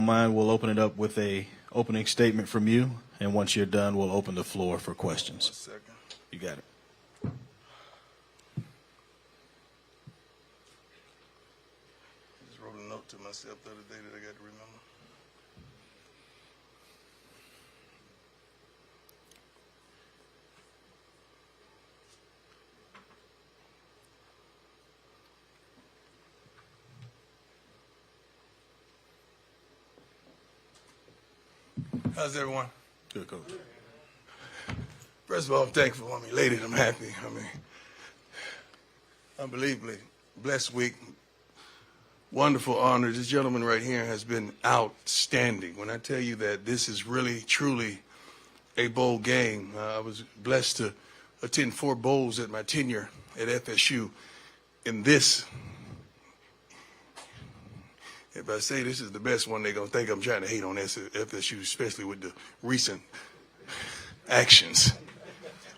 Mind, we'll open it up with a opening statement from you, and once you're done, we'll open the floor for questions. 1 second. You got it. I just wrote a note to myself the other day that I got to remember. How's everyone? Good, Coach. First of all, I'm thankful. Elated. I'm happy. Unbelievably blessed week. Wonderful honor. This gentleman right here has been outstanding. When I tell you that this is really, truly a bowl game, I was blessed to attend 4 bowls at my tenure at FSU. In this, if I say this is the best one, they're going to think I'm trying to hate on FSU, especially with the recent actions.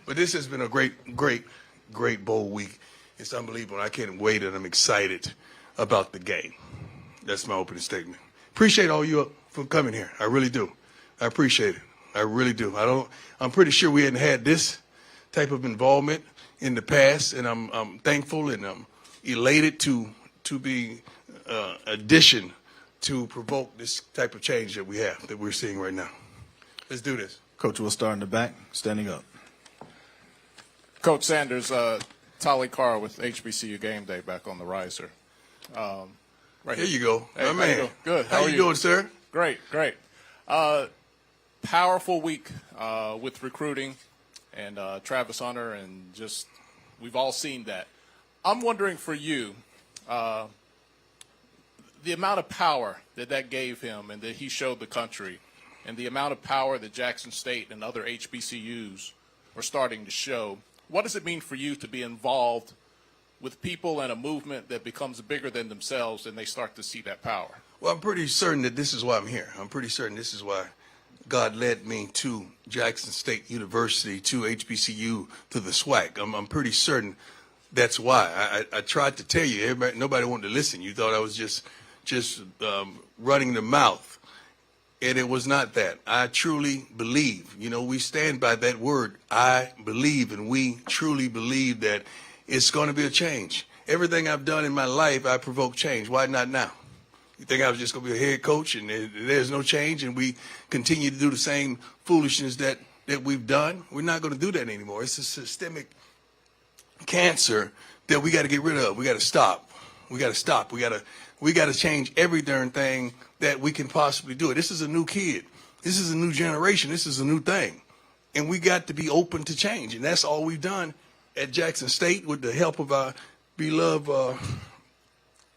But this has been a great bowl week. It's unbelievable. I can't wait, and I'm excited about the game. That's my opening statement. Appreciate all you for coming here. I really do. I appreciate it. I really do. I'm pretty sure we hadn't had this type of involvement in the past, and I'm thankful and I'm elated to be addition to provoke this type of change that we're seeing right now. Let's do this. Coach, we'll start in the back, standing up. Coach Sanders, Tolly Carr with HBCU Game Day back on the riser. Right here you go. Hey, my man. Good. How you doing, sir? Great. Powerful week with recruiting and Travis Hunter, and just we've all seen that. I'm wondering for you, the amount of power that gave him and that he showed the country, and the amount of power that Jackson State and other HBCUs are starting to show. What does it mean for you to be involved with people and a movement that becomes bigger than themselves and they start to see that power? Well, I'm pretty certain that this is why I'm here. I'm pretty certain this is why God led me to Jackson State University, to HBCU, to the SWAC. I'm pretty certain that's why. I tried to tell you, nobody wanted to listen. You thought I was just running the mouth. And it was not that. I truly believe. We stand by that word, I believe, and we truly believe that it's going to be a change. Everything I've done in my life, I provoke change. Why not now? You think I was just going to be a head coach and there's no change and we continue to do the same foolishness that we've done? We're not going to do that anymore. It's a systemic cancer that we got to get rid of. We got to stop. We got to stop. We got to change every darn thing that we can possibly do. This is a new kid. This is a new generation. This is a new thing. And we got to be open to change. And that's all we've done at Jackson State with the help of our beloved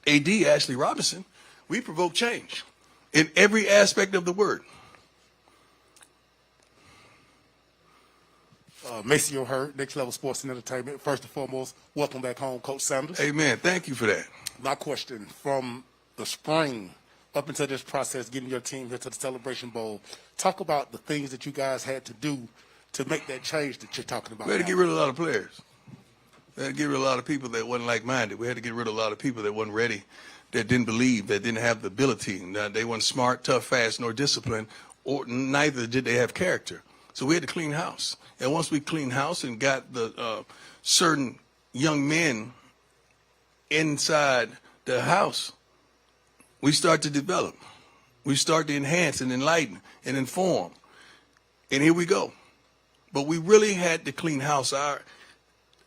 AD, Ashley Robinson. We provoke change in every aspect of the word. Macy O'Hurt, Next Level Sports and Entertainment. First and foremost, welcome back home, Coach Sanders. Amen. Thank you for that. My question, from the spring up into this process, getting your team here to the Celebration Bowl, talk about the things that you guys had to do to make that change that you're talking about. We had to get rid of a lot of players. We had to get rid of a lot of people that wasn't like-minded. We had to get rid of a lot of people that wasn't ready, that didn't believe, that didn't have the ability. They weren't smart, tough, fast, nor disciplined, or neither did they have character. So we had to clean house. And once we cleaned house and got the certain young men inside the house, we start to develop. We start to enhance and enlighten and inform. And here we go. But we really had to clean house.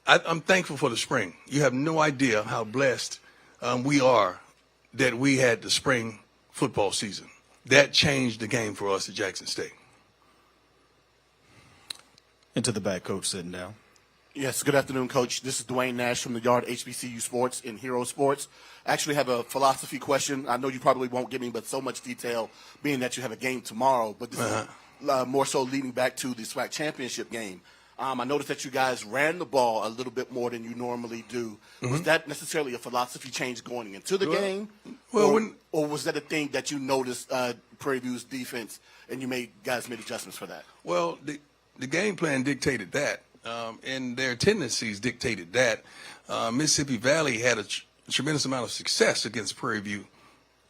I'm thankful for the spring. You have no idea how blessed we are that we had the spring football season. That changed the game for us at Jackson State. Into the back, Coach, sitting down. Yes, good afternoon, Coach. This is Dwayne Nash from the Yard HBCU Sports and Hero Sports. I actually have a philosophy question. I know you probably won't give me but so much detail, being that you have a game tomorrow, but this is more so leading back to the SWAC championship game. I noticed that you guys ran the ball a little bit more than you normally do. Mm-hmm. Was that necessarily a philosophy change going into the game? Well, or was that a thing that you noticed Prairie View's defense and you guys made adjustments for that? Well, the game plan dictated that, and their tendencies dictated that. Mississippi Valley had a tremendous amount of success against Prairie View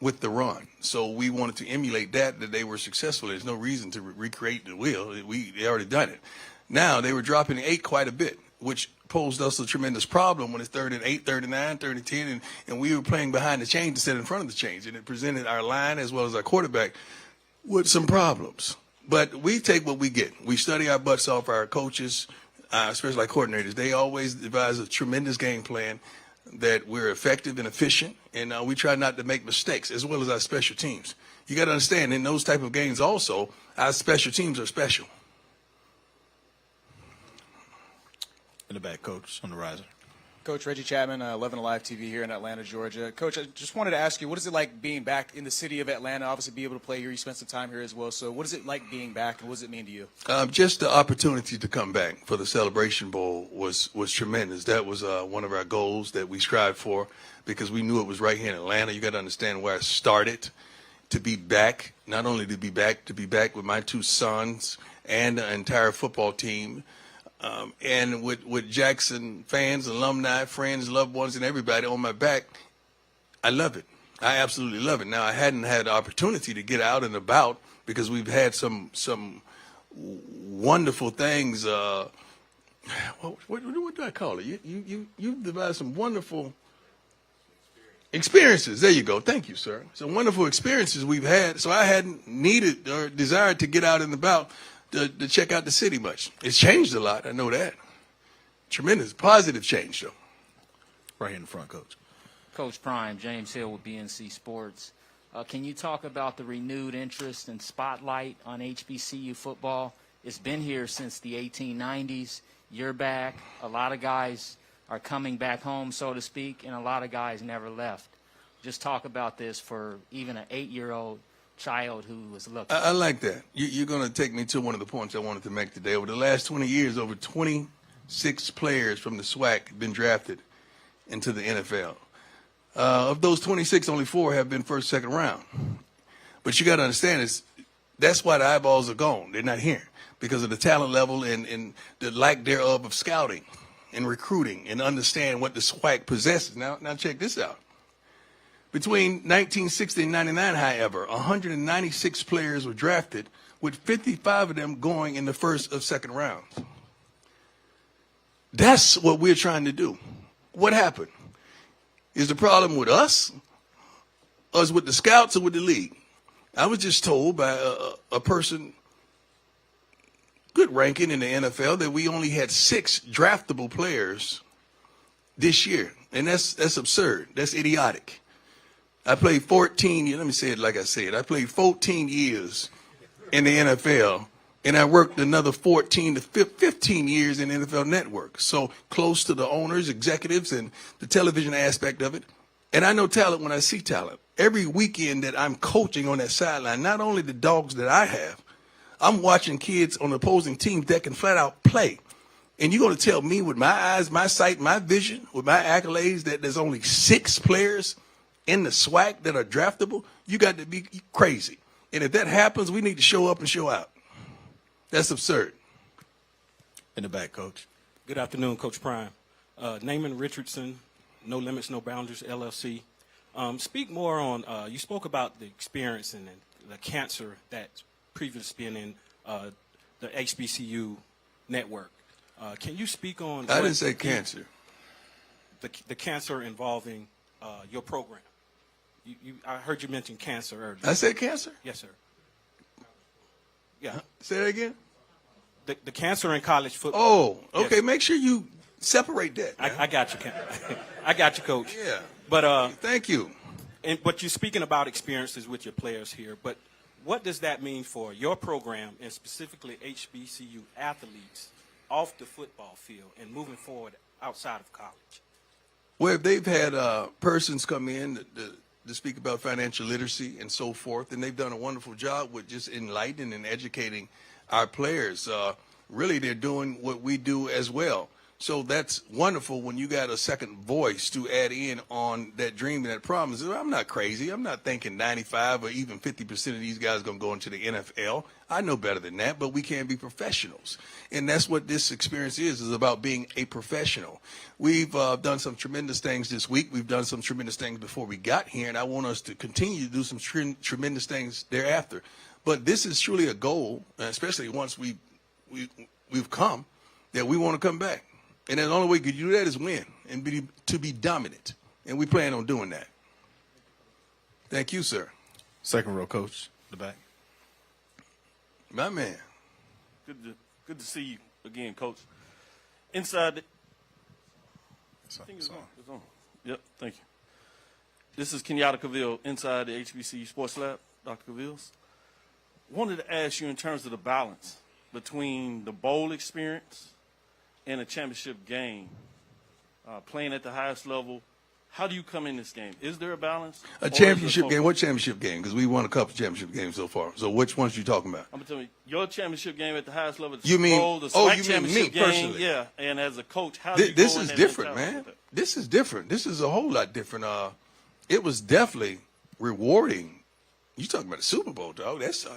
with the run. So we wanted to emulate that they were successful. There's no reason to recreate the wheel. They already done it. Now they were dropping 8 quite a bit, which posed us a tremendous problem when it's 3rd and 8, 3rd and 9, 3rd and 10, and we were playing behind the chains instead of in front of the chains, and it presented our line as well as our quarterback with some problems. But we take what we get. We study our butts off. Our coaches, especially our coordinators, they always devise a tremendous game plan that we're effective and efficient, and we try not to make mistakes, as well as our special teams. You got to understand, in those type of games also, our special teams are special. In the back, Coach, on the riser. Coach Reggie Chapman, 11 Alive TV here in Atlanta, Georgia. Coach, I just wanted to ask you, what is it like being back in the city of Atlanta? Obviously, be able to play here. You spent some time here as well. So what is it like being back, and what does it mean to you? Just the opportunity to come back for the Celebration Bowl was tremendous. That was one of our goals that we strived for because we knew it was right here in Atlanta. You got to understand where I started. To be back, not only to be back with my 2 sons and the entire football team, and with Jackson fans, alumni, friends, loved ones, and everybody on my back. I love it. I absolutely love it. Now, I hadn't had the opportunity to get out and about because we've had some wonderful things. What do I call it? You've devised some wonderful experiences. There you go. Thank you, sir. Some wonderful experiences we've had. So I hadn't needed or desired to get out and about to check out the city much. It's changed a lot. I know that. Tremendous, positive change, though. Right here in the front, Coach. Coach Prime, James Hill with BNC Sports. Can you talk about the renewed interest and spotlight on HBCU football? It's been here since the 1890s. You're back. A lot of guys are coming back home, so to speak, and a lot of guys never left. Just talk about this for even an 8-year-old child who was looking. I like that. You're going to take me to one of the points I wanted to make today. Over the last 20 years, over 26 players from the SWAC have been drafted into the NFL. Of those 26, only 4 have been first, second round. But you got to understand, that's why the eyeballs are gone. They're not here because of the talent level and the lack thereof of scouting and recruiting and understand what the SWAC possesses. Now check this out. Between 1960 and 99, however, 196 players were drafted, with 55 of them going in the first or second rounds. That's what we're trying to do. What happened? Is the problem with us, or is it with the scouts, or with the league? I was just told by a person, good ranking in the NFL, that we only had 6 draftable players this year, and that's absurd. That's idiotic. I played 14, let me say it like I said. I played 14 years in the NFL, and I worked another 14 to 15 years in NFL Network. So close to the owners, executives, and the television aspect of it. And I know talent when I see talent. Every weekend that I'm coaching on that sideline, not only the dogs that I have, I'm watching kids on opposing teams that can flat out play. And you're going to tell me with my eyes, my sight, my vision, with my accolades that there's only 6 players in the SWAC that are draftable? You got to be crazy. And if that happens, we need to show up and show out. That's absurd. In the back, Coach. Good afternoon, Coach Prime. Naaman Richardson, No Limits, No Boundaries, LLC. Speak more on, you spoke about the experience and the cancer that's previously been in the HBCU network. Can you speak on... I didn't say cancer. The cancer involving your program. I heard you mention cancer earlier. I said cancer? Yes, sir. Yeah. Say that again? The cancer in college football. Oh, okay. Yes. Make sure you separate that. I got you, I got you, Coach. Yeah. But thank you. But you're speaking about experiences with your players here. But what does that mean for your program and specifically HBCU athletes off the football field and moving forward outside of college? Well, they've had persons come in to speak about financial literacy and so forth, and they've done a wonderful job with just enlightening and educating our players. Really, they're doing what we do as well. So that's wonderful when you got a second voice to add in on that dream and that promise. I'm not crazy. I'm not thinking 95 or even 50% of these guys are going to go into the NFL. I know better than that, but we can't be professionals. And that's what this experience is about being a professional. We've done some tremendous things this week. We've done some tremendous things before we got here, and I want us to continue to do some tremendous things thereafter. But this is truly a goal, especially once we've come, that we want to come back. And the only way you can do that is win and to be dominant. And we plan on doing that. Thank you, sir. Second row, coach, the back. My man. Good to see you again, Coach. Inside the I think it's on. It's on. Yep, thank you. This is Kenyatta Cavill inside the HBCU Sports Lab, Dr. Cavills. Wanted to ask you in terms of the balance between the bowl experience and a championship game, playing at the highest level. How do you come in this game? Is there a balance? A championship game? What championship game? Because we won a couple championship games so far. So which ones are you talking about? I'm going to tell you, your championship game at the highest level, the You Super mean- Bowl, the oh, SWAC you mean championship me game. personally? Yeah, and as a coach, how do you This go in is that different, mentality man. with that? This is different. This is a whole lot different. It was definitely rewarding. You talking about the Super Bowl, dog? That's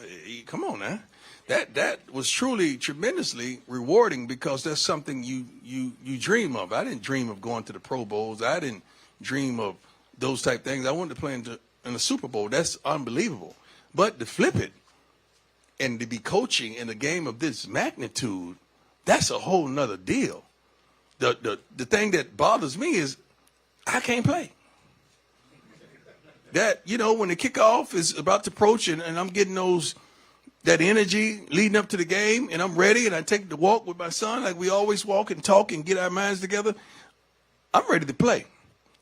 come on now. That was truly tremendously rewarding because that's something you dream of. I didn't dream of going to the Pro Bowls. I didn't dream of those type things. I wanted to play in the Super Bowl. That's unbelievable. But to flip it and to be coaching in a game of this magnitude, that's a whole nother deal. The thing that bothers me is I can't play. That, when the kickoff is about to approach and I'm getting that energy leading up to the game and I'm ready and I take the walk with my son like we always walk and talk and get our minds together, I'm ready to play.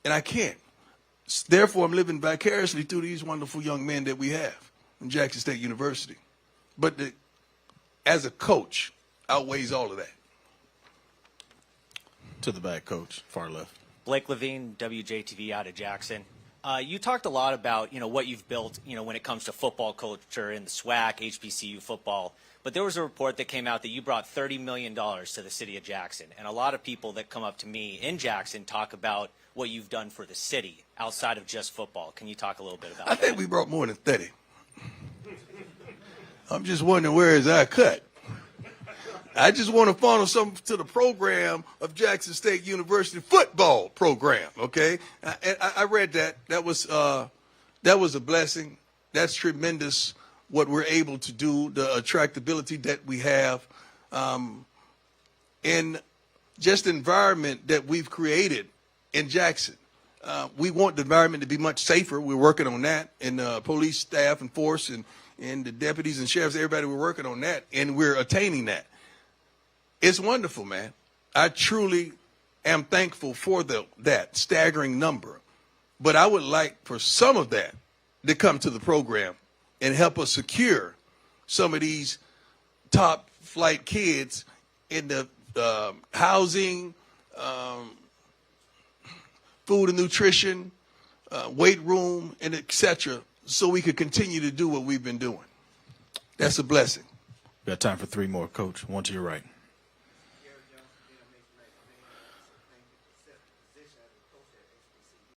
And I can't. Therefore, I'm living vicariously through these wonderful young men that we have in Jackson State University. But as a coach, outweighs all of that. To the back, coach, far left. Blake Levine, WJTV out of Jackson. You talked a lot about, what you've built, when it comes to football culture in the SWAC, HBCU football. But there was a report that came out that you brought $30 million to the city of Jackson. And a lot of people that come up to me in Jackson talk about what you've done for the city outside of just football. Can you talk a little bit about that? I think we brought more than 30. I'm just wondering where is our cut. I just want to funnel something to the program of Jackson State University football program, okay? I read that. That was a blessing. That's tremendous what we're able to do, the attractability that we have, in just the environment that we've created in Jackson. We want the environment to be much safer. We're working on that, and police staff and force and the deputies and sheriffs, everybody, we're working on that, and we're attaining that. It's wonderful, man. I truly am thankful for that staggering number. But I would like for some of that to come to the program and help us secure some of these top flight kids in the housing, food and nutrition, weight room, and et cetera, so we could continue to do what we've been doing. That's a blessing. We got time for three more, coach. One to your right.